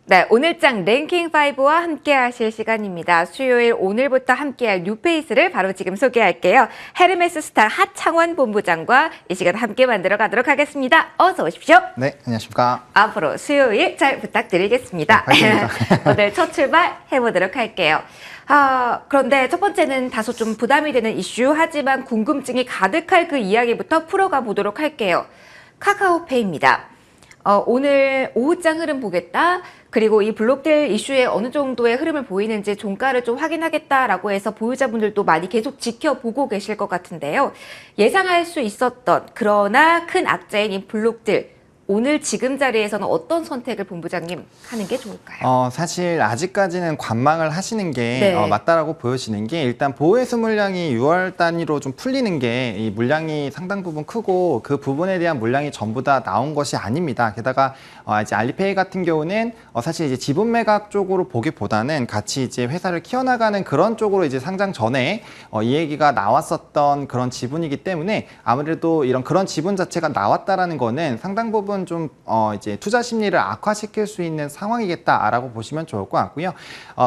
네, 오늘장 랭킹5와 함께 하실 시간입니다. 수요일 오늘부터 함께할 뉴페이스를 바로 지금 소개할게요. 헤르메스 스타 하창원 본부장과 이 시간 함께 만들어 가도록 하겠습니다. 어서 오십시오. 네, 안녕하십니까. 앞으로 수요일 잘 부탁드리겠습니다. 네, 오늘 첫 출발 해보도록 할게요. 그런데 첫 번째는 다소 좀 부담이 되는 이슈, 하지만 궁금증이 가득할 그 이야기부터 풀어가 보도록 할게요. 카카오페이입니다. 오늘 오후장 흐름 보겠다. 그리고 이 블록딜 이슈에 어느 정도의 흐름을 보이는지 종가를 좀 확인하겠다라고 해서 보유자분들도 많이 계속 지켜보고 계실 것 같은데요. 예상할 수 있었던 그러나 큰 악재인 이 블록딜, 오늘 지금 자리에서는 어떤 선택을 본부장님 하는 게 좋을까요? 사실 아직까지는 관망을 하시는 게 네. 맞다라고 보여지는 게, 일단 보호해수 물량이 6월 단위로 좀 풀리는 게 이 물량이 상당 부분 크고 그 부분에 대한 물량이 전부 다 나온 것이 아닙니다. 게다가 이제 알리페이 같은 경우는 사실 이제 지분 매각 쪽으로 보기보다는 같이 이제 회사를 키워나가는 그런 쪽으로 이제 상장 전에 이 얘기가 나왔었던 그런 지분이기 때문에 아무래도 이런 그런 지분 자체가 나왔다라는 거는 상당 부분 좀 이제 투자 심리를 악화시킬 수 있는 상황이겠다라고 보시면 좋을 것 같고요.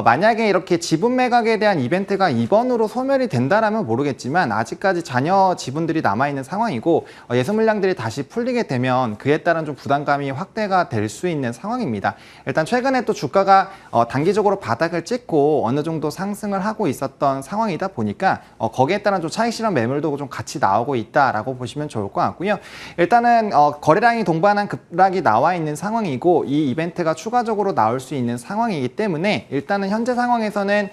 만약에 이렇게 지분 매각에 대한 이벤트가 이번으로 소멸이 된다라면 모르겠지만, 아직까지 잔여 지분들이 남아 있는 상황이고 예수 물량들이 다시 풀리게 되면 그에 따른 좀 부담감이 확대가 될 수 있는 상황입니다. 일단 최근에 또 주가가 단기적으로 바닥을 찍고 어느 정도 상승을 하고 있었던 상황이다 보니까 거기에 따른 좀 차익 실현 매물도 좀 같이 나오고 있다라고 보시면 좋을 것 같고요. 일단은 거래량이 동반한 급락이 나와 있는 상황이고 이 이벤트가 추가적으로 나올 수 있는 상황이기 때문에 일단은 현재 상황에서는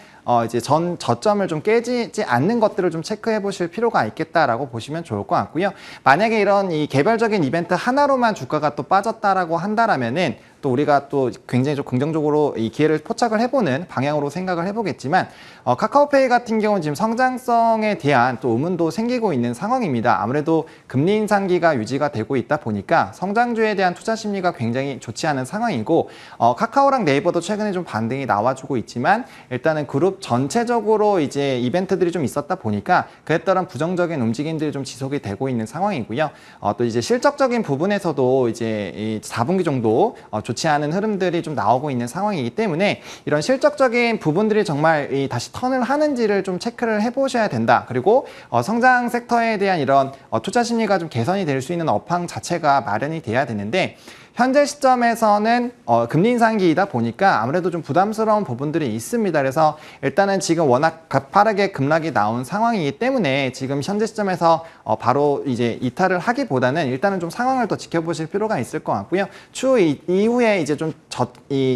이제 저점을 좀 깨지지 않는 것들을 좀 체크해 보실 필요가 있겠다라고 보시면 좋을 것 같고요. 만약에 이런 이 개별적인 이벤트 하나로만 주가가 또 빠졌다라고 한다라면은 또 우리가 또 굉장히 좀 긍정적으로 이 기회를 포착을 해보는 방향으로 생각을 해보겠지만, 카카오페이 같은 경우는 지금 성장성에 대한 또 의문도 생기고 있는 상황입니다. 아무래도 금리 인상기가 유지가 되고 있다 보니까 성장주에 대한 투자 심리가 굉장히 좋지 않은 상황이고, 카카오랑 네이버도 최근에 좀 반등이 나와주고 있지만 일단은 그룹 전체적으로 이제 이벤트들이 좀 있었다 보니까 그에 따른 부정적인 움직임들이 좀 지속이 되고 있는 상황이고요. 또 이제 실적적인 부분에서도 이제 이 4분기 정도 좋지 않은 흐름들이 좀 나오고 있는 상황이기 때문에 이런 실적적인 부분들이 정말 다시 턴을 하는지를 좀 체크를 해보셔야 된다. 그리고 성장 섹터에 대한 이런 투자 심리가 좀 개선이 될 수 있는 업황 자체가 마련이 돼야 되는데, 현재 시점에서는 금리 인상기이다 보니까 아무래도 좀 부담스러운 부분들이 있습니다. 그래서 일단은 지금 워낙 가파르게 급락이 나온 상황이기 때문에 지금 현재 시점에서 바로 이제 이탈을 하기보다는 일단은 좀 상황을 더 지켜보실 필요가 있을 것 같고요. 추후 이후에 이제 좀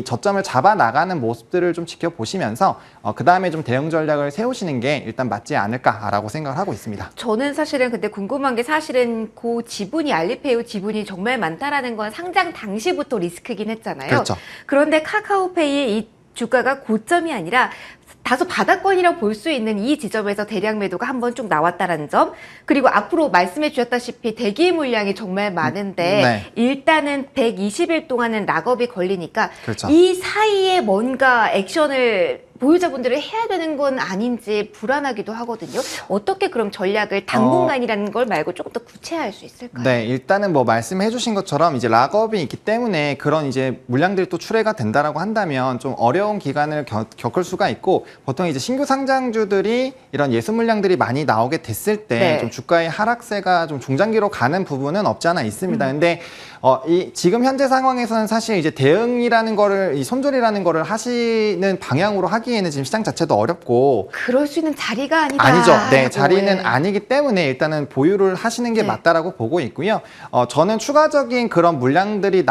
저점을 잡아 나가는 모습들을 좀 지켜보시면서 그 다음에 좀 대응 전략을 세우시는 게 일단 맞지 않을까라고 생각을 하고 있습니다. 저는 사실은 근데 궁금한 게, 사실은 그 지분이 알리페이 지분이 정말 많다라는 건 상장 당시부터 리스크긴 했잖아요. 그렇죠. 그런데 카카오페이의 이 주가가 고점이 아니라 다소 바닥권이라고 볼 수 있는 이 지점에서 대량 매도가 한번 쭉 나왔다는 점, 그리고 앞으로 말씀해 주셨다시피 대기 물량이 정말 많은데 네. 일단은 120일 동안은 락업이 걸리니까 그렇죠. 이 사이에 뭔가 액션을 보유자분들을 해야 되는 건 아닌지 불안하기도 하거든요. 어떻게 그럼 전략을 당분간이라는 걸 말고 조금 더 구체화할 수 있을까요? 네, 일단은 뭐 말씀해 주신 것처럼 이제 락업이 있기 때문에 그런 이제 물량들이 또 출회가 된다라고 한다면 좀 어려운 기간을 겪을 수가 있고, 보통 이제 신규 상장주들이 이런 예수 물량들이 많이 나오게 됐을 때 네. 좀 주가의 하락세가 좀 중장기로 가는 부분은 없지 않아 있습니다. 근데 지금 현재 상황에서는 사실 이제 대응이라는 거를, 이 손절이라는 거를 하시는 방향으로 하기에는 지금 시장 자체도 어렵고, 그럴 수 있는 자리가 아니다. 아니죠. 네, 라고, 자리는 예. 아니기 때문에 일단은 보유를 하시는 게 네. 맞다라고 보고 있고요. 저는 추가적인 그런 물량들이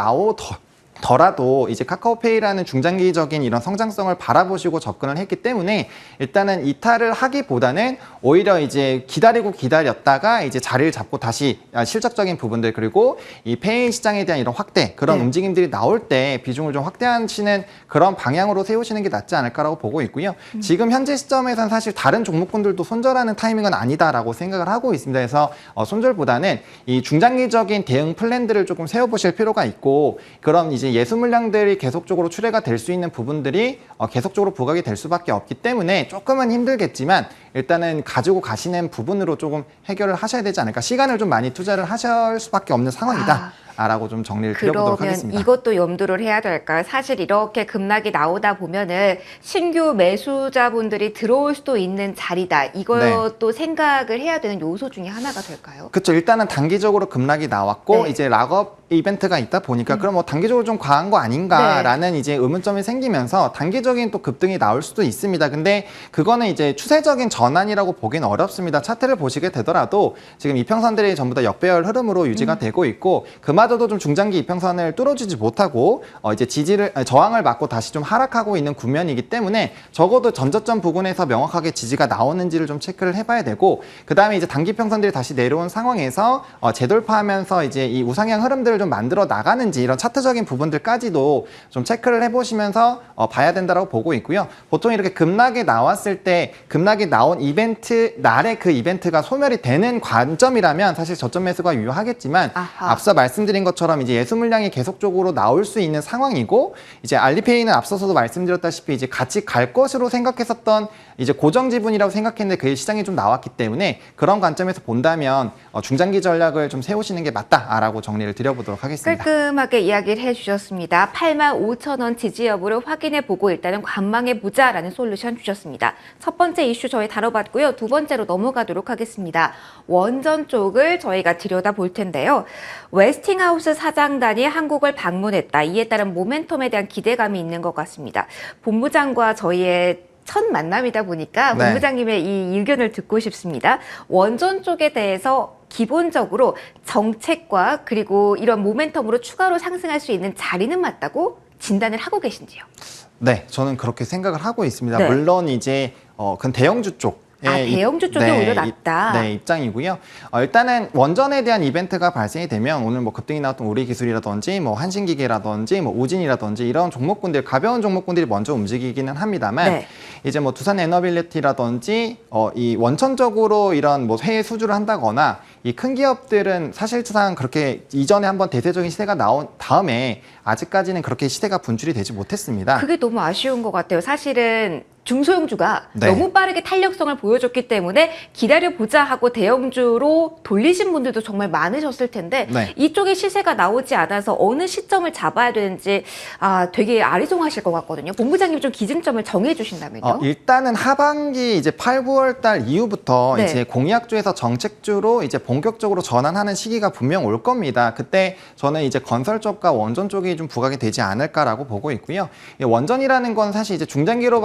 더라도 이제 카카오페이라는 중장기적인 이런 성장성을 바라보시고 접근을 했기 때문에 일단은 이탈을 하기보다는 오히려 이제 기다렸다가 이제 자리를 잡고 다시 실적적인 부분들, 그리고 이 페이 시장에 대한 이런 확대, 그런 네. 움직임들이 나올 때 비중을 좀 확대하시는 그런 방향으로 세우시는 게 낫지 않을까라고 보고 있고요. 지금 현재 시점에서는 사실 다른 종목군들도 손절하는 타이밍은 아니다라고 생각을 하고 있습니다. 그래서 손절보다는 이 중장기적인 대응 플랜들을 조금 세워보실 필요가 있고, 그럼 이제 예수 물량들이 계속적으로 출회가 될 수 있는 부분들이 계속적으로 부각이 될 수밖에 없기 때문에 조금은 힘들겠지만 일단은 가지고 가시는 부분으로 조금 해결을 하셔야 되지 않을까. 시간을 좀 많이 투자를 하실 수밖에 없는 상황이다. 라고 좀 정리를 드려보도록 그러면 하겠습니다. 이것도 염두를 해야 될까요? 사실 이렇게 급락이 나오다 보면은 신규 매수자분들이 들어올 수도 있는 자리다. 이것도 생각을 해야 되는 요소 중에 하나가 될까요? 그렇죠. 일단은 단기적으로 급락이 나왔고 네. 이제 락업 이벤트가 있다 보니까 그럼 뭐 단기적으로 좀 과한 거 아닌가라는 이제 의문점이 생기면서 단기적인 또 급등이 나올 수도 있습니다. 근데 그거는 이제 추세적인 전환이라고 보기는 어렵습니다. 차트를 보시게 되더라도 지금 이평선들이 전부 다 역배열 흐름으로 유지가 되고 있고 그마저도 좀 중장기 이평선을 뚫어주지 못하고 이제 저항을 맞고 다시 좀 하락하고 있는 국면이기 때문에 적어도 전저점 부근에서 명확하게 지지가 나오는지를 좀 체크를 해봐야 되고 그 다음에 이제 단기 평선들이 다시 내려온 상황에서 재돌파하면서 이제 이 우상향 흐름들을 좀 만들어 나가는지 이런 차트적인 부분들까지도 좀 체크를 해보시면서 봐야 된다고 보고 있고요. 보통 이렇게 급락이 나왔을 때 급락이 나온 이벤트 날에 그 이벤트가 소멸이 되는 관점이라면 사실 저점 매수가 유효하겠지만 아하. 앞서 말씀드린 것처럼 이제 예수 물량이 계속적으로 나올 수 있는 상황이고 이제 알리페이는 앞서서도 말씀드렸다시피 이제 같이 갈 것으로 생각했었던 이제 고정 지분이라고 생각했는데 그게 시장에 좀 나왔기 때문에 그런 관점에서 본다면 중장기 전략을 좀 세우시는 게 맞다라고 정리를 드려보도록 하겠습니다. 깔끔하게 이야기를 해주셨습니다. 85,000원 지지 여부를 확인해보고 일단은 관망해보자라는 솔루션 주셨습니다. 첫 번째 이슈 저희 다뤄봤고요. 두 번째로 넘어가도록 하겠습니다. 원전 쪽을 저희가 들여다볼 텐데요. 웨스팅하우스 사장단이 한국을 방문했다. 이에 따른 모멘텀에 대한 기대감이 있는 것 같습니다. 본부장과 저희의 첫 만남이다 보니까 네. 본부장님의 이 의견을 듣고 싶습니다. 원전 쪽에 대해서 기본적으로 정책과 그리고 이런 모멘텀으로 추가로 상승할 수 있는 자리는 맞다고 진단을 하고 계신지요? 네, 저는 그렇게 생각을 하고 있습니다. 네. 물론 이제 그 대형주 쪽 대형주 쪽이 오히려 낫다. 네, 입장이고요. 일단은 원전에 대한 이벤트가 발생이 되면 오늘 뭐 급등이 나왔던 우리기술이라든지 뭐 한신기계라든지 뭐 우진이라든지 이런 종목군들 가벼운 종목군들이 먼저 움직이기는 합니다만 네. 이제 뭐 두산 에너빌리티라든지 이 원천적으로 이런 뭐 해외 수주를 한다거나 이 큰 기업들은 사실상 그렇게 이전에 한번 대세적인 시대가 나온 다음에 아직까지는 그렇게 시대가 분출이 되지 못했습니다. 그게 너무 아쉬운 것 같아요. 사실은 중소형주가 네. 너무 빠르게 탄력성을 보여줬기 때문에 기다려보자 하고 대형주로 돌리신 분들도 정말 많으셨을 텐데 네. 이쪽에 시세가 나오지 않아서 어느 시점을 잡아야 되는지 되게 아리송하실 것 같거든요. 본부장님이 좀 기준점을 정해주신다면요. 일단은 하반기 이제 8, 9월 달 이후부터 네. 이제 공약주에서 정책주로 이제 본격적으로 전환하는 시기가 분명 올 겁니다. 그때 저는 이제 건설 쪽과 원전 쪽이 좀 부각이 되지 않을까라고 보고 있고요. 이 원전이라는 건 사실 이제 중장기로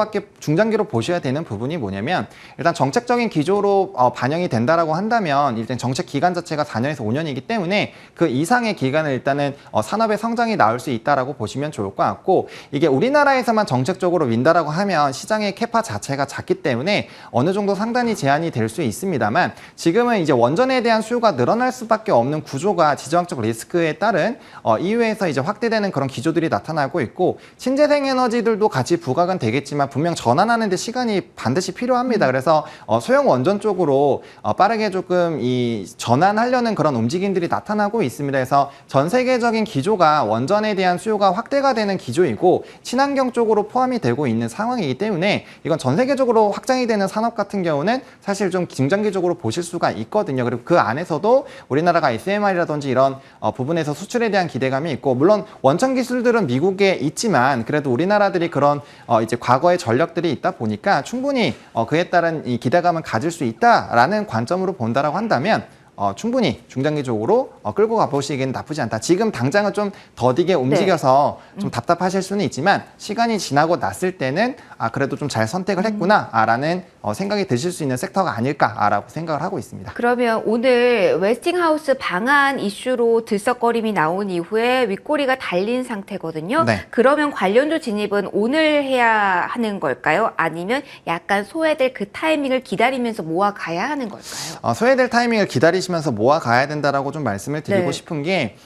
보셔야 되는 부분이 뭐냐면 일단 정책적인 기조로 반영이 된다라고 한다면 일단 정책 기간 자체가 4년에서 5년이기 때문에 그 이상의 기간을 일단은 산업의 성장이 나올 수 있다라고 보시면 좋을 것 같고 이게 우리나라에서만 정책적으로 민다라고 하면 시장의 캐파 자체가 작기 때문에 어느 정도 상단이 제한이 될 수 있습니다만 지금은 이제 원전에 대한 수요가 늘어날 수밖에 없는 구조가 지정학적 리스크에 따른 이후에서 이제 확대되는 그런 기조들이 나타나고 있고 신재생 에너지들도 같이 부각은 되겠지만 분명 전환하는 데 시간이 반드시 필요합니다. 그래서 소형 원전 쪽으로 빠르게 조금 이 전환하려는 그런 움직임들이 나타나고 있습니다. 그래서 전 세계적인 기조가 원전에 대한 수요가 확대가 되는 기조이고 친환경 쪽으로 포함이 되고 있는 상황이기 때문에 이건 전 세계적으로 확장이 되는 산업 같은 경우는 사실 좀 중장기적으로 보실 수가 있거든요. 그리고 그 안에서도 우리나라가 SMR이라든지 이런 부분에서 수출에 대한 기대감이 있고 물론 원천 기술들은 미국에 있지만 그래도 우리나라들이 그런 이제 과거의 전력들이 있다 보니까 충분히 그에 따른 이 기대감을 가질 수 있다라는 관점으로 본다라고 한다면 충분히 중장기적으로 끌고 가보시기에는 나쁘지 않다. 지금 당장은 좀 더디게 움직여서 좀 답답하실 수는 있지만 시간이 지나고 났을 때는 그래도 좀 잘 선택을 했구나라는 생각이 드실 수 있는 섹터가 아닐까라고 생각을 하고 있습니다. 그러면 오늘 웨스팅하우스 방한 이슈로 들썩거림이 나온 이후에 윗꼬리가 달린 상태거든요. 네. 그러면 관련주 진입은 오늘 해야 하는 걸까요? 아니면 약간 소외될 그 타이밍을 기다리면서 모아가야 하는 걸까요? 소외될 타이밍을 기다리시면서 모아가야 된다라고 좀 말씀을 드리고 네. 싶은 게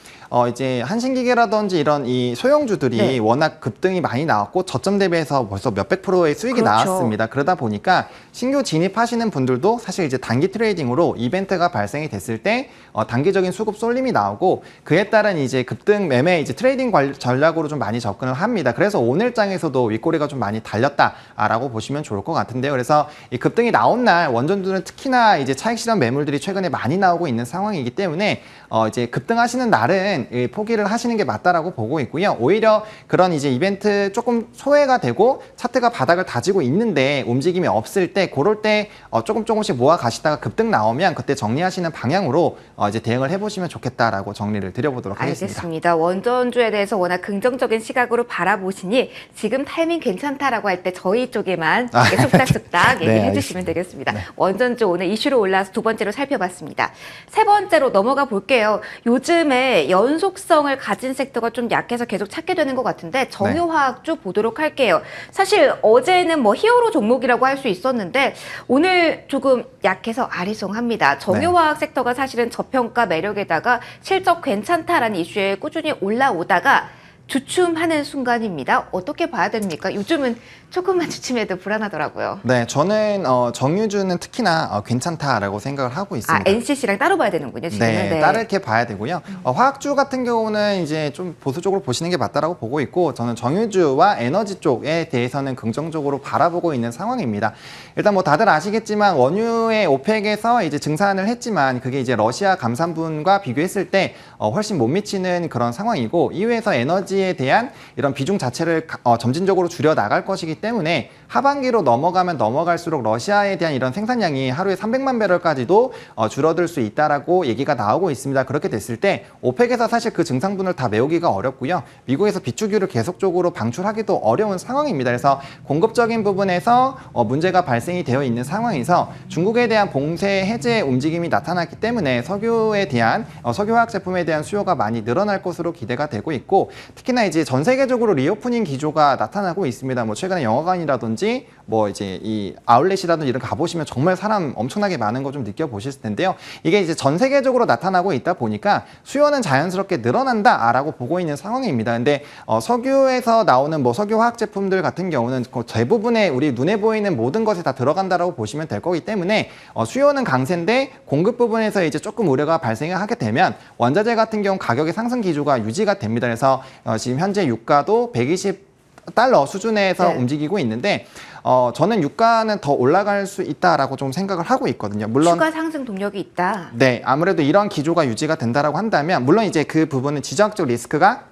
이제 한신기계라든지 이런 이 소형주들이 네. 워낙 급등이 많이 나왔고 저점 대비해서 벌써 몇백 프로의 수익이 그렇죠. 나왔습니다. 그러다 보니까 신규 진입하시는 분들도 사실 이제 단기 트레이딩으로 이벤트가 발생이 됐을 때 단기적인 수급 쏠림이 나오고 그에 따른 이제 급등 매매 이제 트레이딩 전략으로 좀 많이 접근을 합니다. 그래서 오늘 장에서도 윗꼬리가 좀 많이 달렸다라고 보시면 좋을 것 같은데요. 그래서 이 급등이 나온 날 원전주는 특히나 이제 차익 실현 매물들이 최근에 많이 나오고 있는 상황이기 때문에 이제 급등하시는 날은 이제는 포기를 하시는 게 맞다라고 보고 있고요. 오히려 그런 이제 이벤트 조금 소외가 되고 차트가 바닥을 다지고 있는데 움직임이 없을 때 그럴 때 조금씩 모아 가시다가 급등 나오면 그때 정리하시는 방향으로 이제 대응을 해보시면 좋겠다라고 정리를 드려보도록 하겠습니다. 알겠습니다. 원전주에 대해서 워낙 긍정적인 시각으로 바라보시니 지금 타이밍 괜찮다라고 할 때 저희 쪽에만 이렇게 쑥닥쑥닥 네, 얘기해 주시면 되겠습니다. 네. 원전주 오늘 이슈로 올라와서 두 번째로 살펴봤습니다. 세 번째로 넘어가 볼게요. 요즘에 연속성을 가진 섹터가 좀 약해서 계속 찾게 되는 것 같은데 정유화학주 보도록 할게요. 사실 어제는 뭐 히어로 종목이라고 할 수 있었는데 오늘 조금 약해서 아리송합니다. 정유화학 섹터가 사실은 저평가 매력에다가 실적 괜찮다라는 이슈에 꾸준히 올라오다가 주춤하는 순간입니다. 어떻게 봐야 됩니까? 요즘은 조금만 주춤해도 불안하더라고요. 네, 저는 정유주는 특히나 괜찮다라고 생각을 하고 있습니다. NCC랑 따로 봐야 되는군요, 지금은. 네, 따르게 봐야 되고요. 화학주 같은 경우는 이제 좀 보수적으로 보시는 게 맞다라고 보고 있고, 저는 정유주와 에너지 쪽에 대해서는 긍정적으로 바라보고 있는 상황입니다. 일단 뭐 다들 아시겠지만 원유의 오펙에서 이제 증산을 했지만 그게 이제 러시아 감산분과 비교했을 때 훨씬 못 미치는 그런 상황이고, 이후에서 에너지에 대한 이런 비중 자체를 점진적으로 줄여 나갈 것이기 때문에 하반기로 넘어가면 넘어갈수록 러시아에 대한 이런 생산량이 하루에 300만 배럴까지도 줄어들 수 있다라고 얘기가 나오고 있습니다. 그렇게 됐을 때 오펙에서 사실 그 증산분을 다 메우기가 어렵고요. 미국에서 비축유를 계속적으로 방출하기도 어려운 상황입니다. 그래서 공급적인 부분에서 문제가 발생이 되어 있는 상황에서 중국에 대한 봉쇄 해제 움직임이 나타났기 때문에 석유에 대한 석유화학 제품에 대한 수요가 많이 늘어날 것으로 기대가 되고 있고, 특히나 이제 전 세계적으로 리오프닝 기조가 나타나고 있습니다. 뭐 최근에 영화관이라든지 뭐 이제 이 아울렛이라든지 이런 거 가보시면 정말 사람 엄청나게 많은 거 좀 느껴보실 텐데요. 이게 이제 전 세계적으로 나타나고 있다 보니까 수요는 자연스럽게 늘어난다라고 보고 있는 상황입니다. 근데 석유에서 나오는 뭐 석유화학 제품들 같은 경우는 대부분의 우리 눈에 보이는 모든 것에 다 들어간다라고 보시면 될 거기 때문에 수요는 강세인데 공급 부분에서 이제 조금 우려가 발생하게 되면 원자재 같은 경우 가격의 상승 기조가 유지가 됩니다. 그래서 지금 현재 유가도 120달러 수준에서 움직이고 있는데 저는 유가는 더 올라갈 수 있다라고 좀 생각을 하고 있거든요. 물론 추가 상승 동력이 있다. 네, 아무래도 이런 기조가 유지가 된다라고 한다면 물론 이제 그 부분은 지정학적 리스크가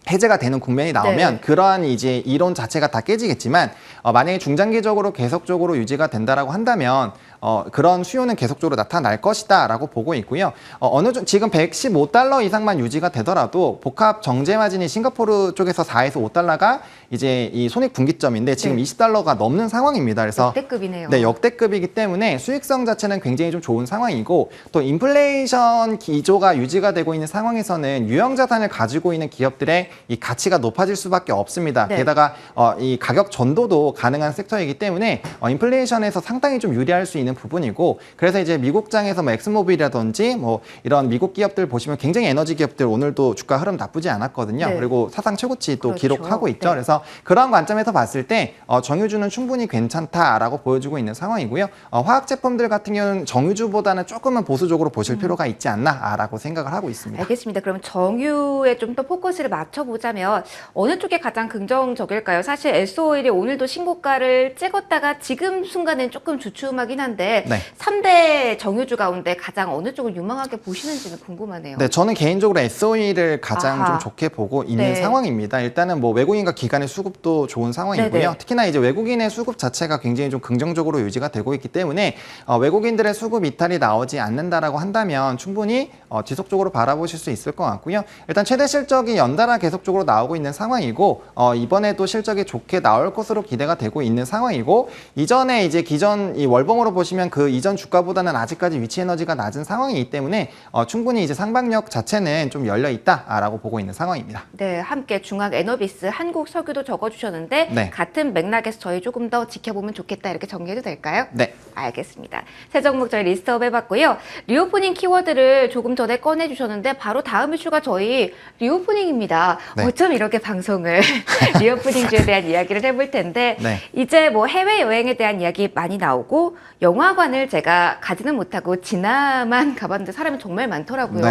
해제가 되는 국면이 나오면 그러한 이제 이론 자체가 다 깨지겠지만 만약에 중장기적으로 계속적으로 유지가 된다라고 한다면 그런 수요는 계속적으로 나타날 것이다라고 보고 있고요. 지금 115달러 이상만 유지가 되더라도 복합 정제 마진이 싱가포르 쪽에서 4에서 5달러가 이제 이 손익 분기점인데 지금 20달러가 넘는 상황입니다. 그래서 역대급이네요. 네, 역대급이기 때문에 수익성 자체는 굉장히 좀 좋은 상황이고, 또 인플레이션 기조가 유지가 되고 있는 상황에서는 유형 자산을 가지고 있는 기업들의 이 가치가 높아질 수밖에 없습니다. 게다가 이 가격 전도도 가능한 섹터이기 때문에 인플레이션에서 상당히 좀 유리할 수 있는 부분이고, 그래서 이제 미국장에서 뭐 엑스모빌이라든지 뭐 이런 미국 기업들 보시면 굉장히 에너지 기업들 오늘도 주가 흐름 나쁘지 않았거든요. 그리고 사상 최고치 또 기록하고 있죠. 그래서 그런 관점에서 봤을 때 정유주는 충분히 괜찮다라고 보여주고 있는 상황이고요. 화학 제품들 같은 경우는 정유주보다는 조금은 보수적으로 보실 필요가 있지 않나라고 생각을 하고 있습니다. 알겠습니다. 그럼 정유에 좀 더 포커스를 맞춰보자면 어느 쪽에 가장 긍정적일까요? 사실 S-오일이 오늘도 신고가를 찍었다가 지금 순간엔 조금 주춤하긴 한데 3대 정유주 가운데 가장 어느 쪽을 유망하게 보시는지는 궁금하네요. 네, 저는 개인적으로 S-오일을 가장 좀 좋게 보고 있는 상황입니다. 일단은 뭐 외국인과 기관의 수급도 좋은 상황이고요. 특히나 이제 외국인의 수급 자체가 굉장히 좀 긍정적으로 유지가 되고 있기 때문에 외국인들의 수급 이탈이 나오지 않는다라고 한다면 충분히 지속적으로 바라보실 수 있을 것 같고요. 일단 최대 실적이 연달아 계속적으로 나오고 있는 상황이고 이번에도 실적이 좋게 나올 것으로 기대가 되고 있는 상황이고, 이전에 이제 기존 이 월봉으로 보시면 그 이전 주가보다는 아직까지 위치 에너지가 낮은 상황이기 때문에 충분히 이제 상방력 자체는 좀 열려 있다라고 보고 있는 상황입니다. 네, 함께 중앙 에너비스 한국 석유도 적어주셨는데 같은 맥락에서 저희 조금 더 지켜보면 좋겠다 이렇게 정리해도 될까요? 네. 알겠습니다. 새 종목 저희 리스트업 해봤고요. 리오프닝 키워드를 조금 전에 꺼내주셨는데 바로 다음 이슈가 저희 리오프닝입니다. 어쩜 이렇게 방송을 리오프닝주에 대한 이야기를 해볼 텐데 이제 뭐 해외여행에 대한 이야기 많이 나오고 영화관을 제가 가지는 못하고 지나만 가봤는데 사람이 정말 많더라고요.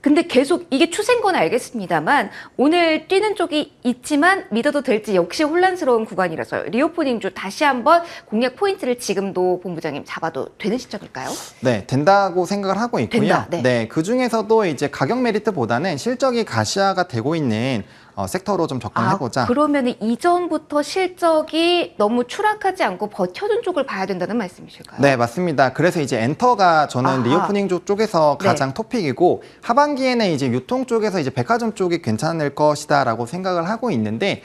근데 계속 이게 추세인 건 알겠습니다만 오늘 뛰는 쪽이 있지만 믿어도 될지 역시 혼란스러운 구간이라서 리오프닝주 다시 한번 공략 포인트를 지금도 본부장님 잡아도 되는 시점일까요? 네, 된다고 생각을 하고 있고요. 된다, 네. 그 중에서도 이제 가격 메리트보다는 실적이 가시화가 되고 있는 섹터로 좀 접근해보자. 그러면 이전부터 실적이 너무 추락하지 않고 버텨준 쪽을 봐야 된다는 말씀이실까요? 네, 맞습니다. 그래서 이제 엔터가 저는 아하. 리오프닝 쪽에서 네. 가장 토픽이고 하반기에는 이제 유통 쪽에서 이제 백화점 쪽이 괜찮을 것이다라고 생각을 하고 있는데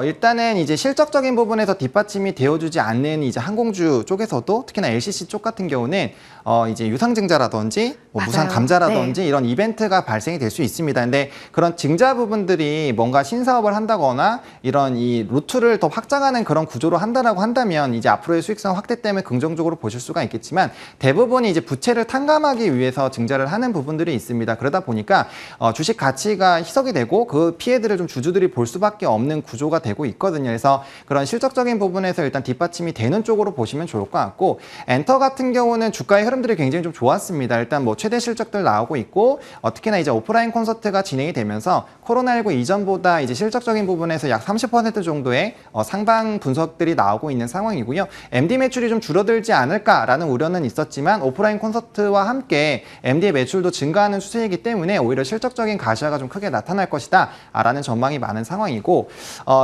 일단은 이제 실적적인 부분에서 뒷받침이 되어주지 않는 이제 항공주 쪽에서도 특히나 LCC 쪽 같은 경우는 이제 유상증자라든지 뭐 무상 맞아요. 감자라든지 이런 이벤트가 발생이 될 수 있습니다. 근데 그런 증자 부분들이 뭔가 신사업을 한다거나 이런 이 루트를 더 확장하는 그런 구조로 한다라고 한다면 이제 앞으로의 수익성 확대 때문에 긍정적으로 보실 수가 있겠지만 대부분이 이제 부채를 탕감하기 위해서 증자를 하는 부분들이 있습니다. 그러다 보니까 주식 가치가 희석이 되고 그 피해들을 좀 주주들이 볼 수밖에 없는 구조가 되고 있거든요. 그래서 그런 실적적인 부분에서 일단 뒷받침이 되는 쪽으로 보시면 좋을 것 같고 엔터 같은 경우는 주가의 흐름들이 굉장히 좀 좋았습니다. 일단 뭐 최대 실적들 나오고 있고 특히나 이제 오프라인 콘서트가 진행이 되면서 코로나19 이전보다 이제 실적적인 부분에서 약 30% 정도의 상방 분석들이 나오고 있는 상황이고요. MD 매출이 좀 줄어들지 않을까라는 우려는 있었지만 오프라인 콘서트와 함께 MD의 매출도 증가하는 추세이기 때문에 오히려 실적적인 가시화가 좀 크게 나타날 것이다 라는 전망이 많은 상황이고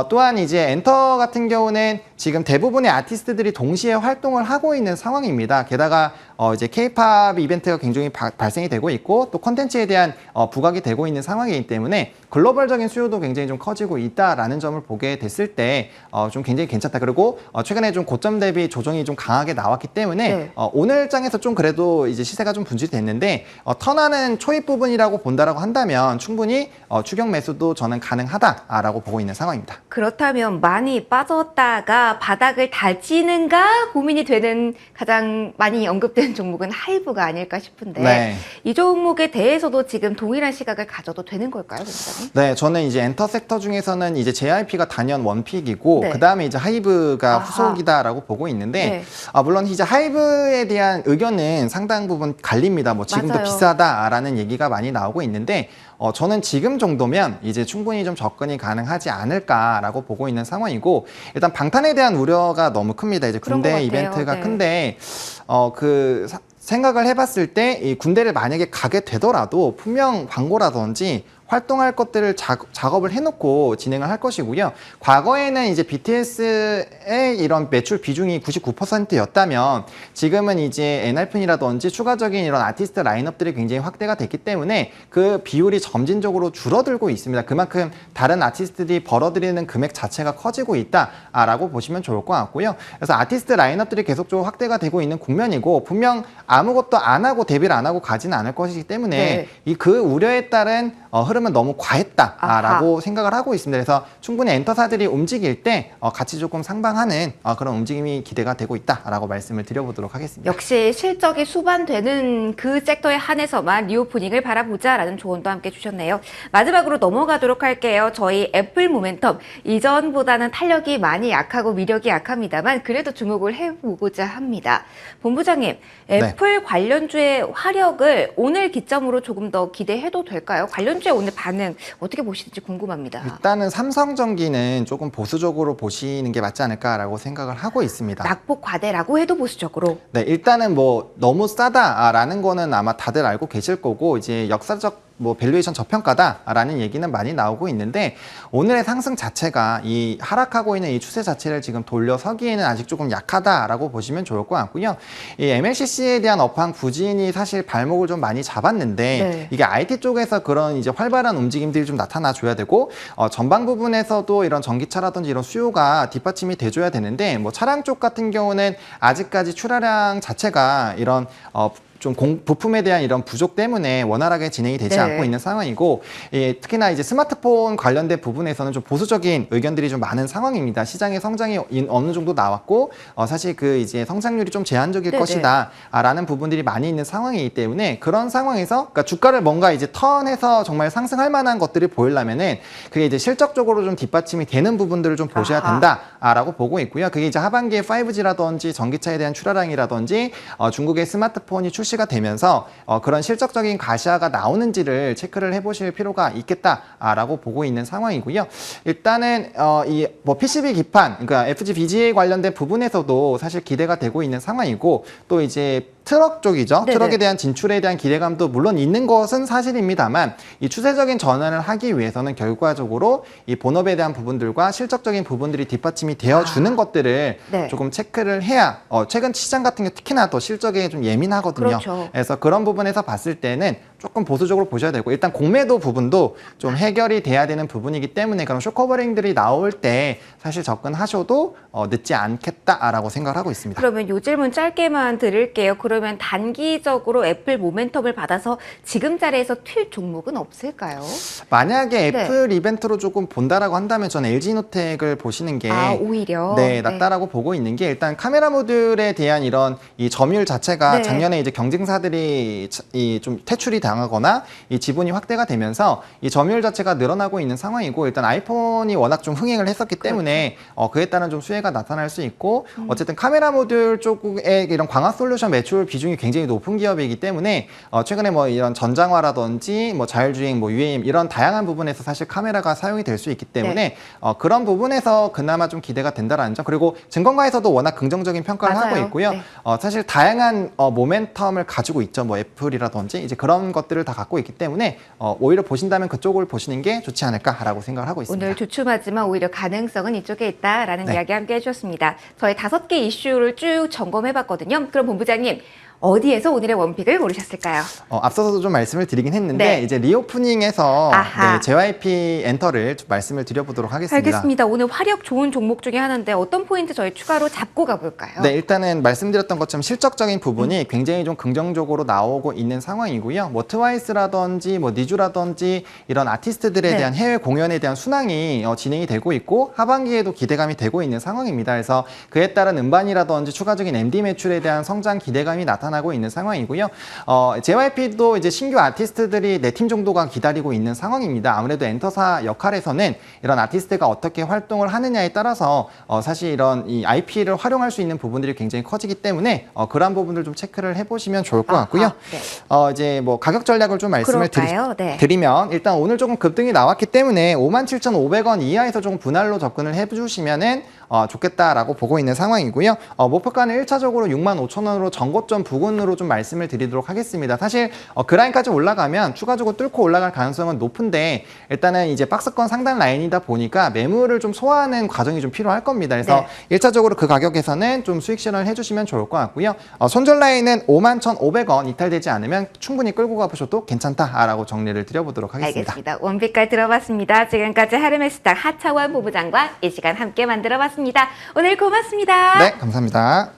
또한 이제 엔터 같은 경우는 지금 대부분의 아티스트들이 동시에 활동을 하고 있는 상황입니다. 게다가 이제 K-팝 이벤트가 굉장히 발생이 되고 있고 또 콘텐츠에 대한 부각이 되고 있는 상황이기 때문에 글로벌적인 수요도 굉장히 좀 커지고 있다라는 점을 보게 됐을 때 좀 굉장히 괜찮다. 그리고 최근에 좀 고점 대비 조정이 좀 강하게 나왔기 때문에 네. 오늘 장에서 좀 그래도 이제 시세가 좀 분출됐는데 턴하는 초입 부분이라고 본다라고 한다면 충분히 추격 매수도 저는 가능하다라고 보고 있는 상황입니다. 그렇다면 많이 빠졌다가 바닥을 다지는가 고민이 되는 가장 많이 언급되는 종목은 하이브가 아닐까 싶은데 네. 이 종목에 대해서도 지금 동일한 시각을 가져도 되는 걸까요, 본부장님? 네, 저는 이제 엔터 섹터 중에서는 이제 JYP가 단연 원픽이고 네. 그 다음에 이제 하이브가 아하. 후속이다라고 보고 있는데 네. 물론 이제 하이브에 대한 의견은 상당 부분 갈립니다. 뭐 지금도 맞아요. 비싸다라는 얘기가 많이 나오고 있는데 저는 지금 정도면 이제 충분히 좀 접근이 가능하지 않을까라고 보고 있는 상황이고 일단 방탄에 대한 우려가 너무 큽니다. 이제 그런 것 군대 같아요. 이벤트가 네. 큰데 생각을 해봤을 때 이 군대를 만약에 가게 되더라도 분명 광고라든지 활동할 것들을 작업을 해놓고 진행을 할 것이고요. 과거에는 이제 BTS의 이런 매출 비중이 99%였다면 지금은 이제 엔하이픈이라든지 추가적인 이런 아티스트 라인업들이 굉장히 확대가 됐기 때문에 그 비율이 점진적으로 줄어들고 있습니다. 그만큼 다른 아티스트들이 벌어들이는 금액 자체가 커지고 있다라고 보시면 좋을 것 같고요. 그래서 아티스트 라인업들이 계속적으로 확대가 되고 있는 국면이고 분명 아무것도 안 하고 데뷔를 안 하고 가지는 않을 것이기 때문에 네. 그 우려에 따른 흐름은 너무 과했다라고 생각을 하고 있습니다. 그래서 충분히 엔터사들이 움직일 때 같이 조금 상방하는 그런 움직임이 기대가 되고 있다라고 말씀을 드려보도록 하겠습니다. 역시 실적이 수반되는 그 섹터에 한해서만 리오프닝을 바라보자라는 조언도 함께 주셨네요. 마지막으로 넘어가도록 할게요. 저희 애플 모멘텀 이전보다는 탄력이 많이 약하고 위력이 약합니다만 그래도 주목을 해보고자 합니다. 본부장님, 애플 관련주의 화력을 오늘 기점으로 조금 더 기대해도 될까요? 관련주의 오늘 반응 어떻게 보시는지 궁금합니다. 일단은 삼성전기는 조금 보수적으로 보시는 게 맞지 않을까라고 생각을 하고 있습니다. 낙폭 과대라고 해도 보수적으로. 네, 일단은 뭐 너무 싸다라는 거는 아마 다들 알고 계실 거고 이제 역사적 뭐 밸류에이션 저평가다라는 얘기는 많이 나오고 있는데 오늘의 상승 자체가 이 하락하고 있는 이 추세 자체를 지금 돌려서기에는 아직 조금 약하다라고 보시면 좋을 것 같고요. 이 MLCC에 대한 업황 부진이 사실 발목을 좀 많이 잡았는데 네. 이게 IT 쪽에서 그런 이제 활발한 움직임들이 좀 나타나 줘야 되고 전방 부분에서도 이런 전기차라든지 이런 수요가 뒷받침이 돼줘야 되는데 뭐 차량 쪽 같은 경우는 아직까지 출하량 자체가 이런 좀 부품에 대한 이런 부족 때문에 원활하게 진행이 되지 네. 않고 있는 상황이고 특히나 이제 스마트폰 관련된 부분에서는 좀 보수적인 의견들이 좀 많은 상황입니다. 시장의 성장이 어느 정도 나왔고 사실 그 이제 성장률이 좀 제한적일 네네. 것이다라는 부분들이 많이 있는 상황이기 때문에 그런 상황에서 그러니까 주가를 뭔가 이제 턴해서 정말 상승할 만한 것들이 보이려면은 그게 이제 실적적으로 좀 뒷받침이 되는 부분들을 좀 보셔야 된다라고 보고 있고요. 그게 이제 하반기에 5G라든지 전기차에 대한 출하량이라든지 중국의 스마트폰이 출시가 되면서 그런 실적적인 가시화가 나오는지를 체크를 해보실 필요가 있겠다라고 보고 있는 상황이고요. 일단은 이 뭐 PCB 기판, 그러니까 FGBGA 관련된 부분에서도 사실 기대가 되고 있는 상황이고 또 이제 트럭 쪽이죠. 네네. 트럭에 대한 진출에 대한 기대감도 물론 있는 것은 사실입니다만 이 추세적인 전환을 하기 위해서는 결과적으로 이 본업에 대한 부분들과 실적적인 부분들이 뒷받침이 되어주는 것들을 네. 조금 체크를 해야 최근 시장 같은 게 특히나 더 실적에 좀 예민하거든요. 그렇죠. 그래서 그런 부분에서 봤을 때는 조금 보수적으로 보셔야 되고 일단 공매도 부분도 좀 해결이 돼야 되는 부분이기 때문에 그런 쇼커버링들이 나올 때 사실 접근하셔도 늦지 않겠다라고 생각을 하고 있습니다. 그러면 요 질문 짧게만 드릴게요. 그러면 단기적으로 애플 모멘텀을 받아서 지금 자리에서 튈 종목은 없을까요? 만약에 네. 애플 이벤트로 조금 본다라고 한다면 저는 LG노텍을 보시는 게 오히려 네, 낫다라고 보고 있는 게 일단 카메라 모듈에 대한 이런 이 점유율 자체가 네. 작년에 이제 경쟁사들이 이 좀 퇴출이 당하거나 이 지분이 확대가 되면서 이 점유율 자체가 늘어나고 있는 상황이고 일단 아이폰이 워낙 좀 흥행을 했었기 때문에 그에 따른 좀 수혜가 나타날 수 있고 어쨌든 카메라 모듈 쪽에 이런 광학 솔루션 매출 비중이 굉장히 높은 기업이기 때문에 최근에 뭐 이런 전장화라든지 뭐 자율주행, 뭐 UAM 이런 다양한 부분에서 사실 카메라가 사용이 될 수 있기 때문에 네. 그런 부분에서 그나마 좀 기대가 된다라는 점. 그리고 증권가에서도 워낙 긍정적인 평가를 맞아요. 하고 있고요. 네. 사실 다양한 모멘텀을 가지고 있죠. 뭐 애플이라든지 이제 그런 것들을 다 갖고 있기 때문에 오히려 보신다면 그쪽을 보시는 게 좋지 않을까라고 생각을 하고 있습니다. 오늘 주춤하지만 오히려 가능성은 이쪽에 있다라는 네. 이야기 함께 해주셨습니다. 저희 5개 이슈를 쭉 점검해봤거든요. 그럼 본부장님 어디에서 오늘의 원픽을 고르셨을까요? 앞서서도 좀 말씀을 드리긴 했는데 네. 이제 리오프닝에서 아하. 네, JYP 엔터를 좀 말씀을 드려보도록 하겠습니다. 알겠습니다. 오늘 화력 좋은 종목 중에 하나인데 어떤 포인트 저희 추가로 잡고 가볼까요? 네, 일단은 말씀드렸던 것처럼 실적적인 부분이 굉장히 좀 긍정적으로 나오고 있는 상황이고요. 뭐 트와이스라든지 뭐 니쥬라든지 이런 아티스트들에 네. 대한 해외 공연에 대한 순항이 진행이 되고 있고 하반기에도 기대감이 되고 있는 상황입니다. 그래서 그에 따른 음반이라든지 추가적인 MD 매출에 대한 성장 기대감이 나타나고 있는 상황이고요. JYP도 이제 신규 아티스트들이 4팀 정도가 기다리고 있는 상황입니다. 아무래도 엔터사 역할에서는 이런 아티스트가 어떻게 활동을 하느냐에 따라서 사실 이런 이 IP를 활용할 수 있는 부분들이 굉장히 커지기 때문에 그러한 부분들 좀 체크를 해보시면 좋을 것 같고요. 네. 이제 뭐 가격 전략을 좀 말씀을 그럴까요? 네. 드리면 일단 오늘 조금 급등이 나왔기 때문에 57,500원 이하에서 조금 분할로 접근을 해주시면은 좋겠다라고 보고 있는 상황이고요. 목표가는 1차적으로 65,000원으로 전고점 부근으로 좀 말씀을 드리도록 하겠습니다. 사실 그 라인까지 올라가면 추가적으로 뚫고 올라갈 가능성은 높은데 일단은 이제 박스권 상단 라인이다 보니까 매물을 좀 소화하는 과정이 좀 필요할 겁니다. 그래서 네. 1차적으로 그 가격에서는 좀 수익 실현을 해주시면 좋을 것 같고요. 손절 라인은 51,500원 이탈되지 않으면 충분히 끌고 가보셔도 괜찮다라고 정리를 드려보도록 하겠습니다. 알겠습니다. 원픽까지 들어봤습니다. 지금까지 하르메스닥 하차원 본부장과 이 시간 함께 만들어봤습니다. 오늘 고맙습니다. 네, 감사합니다.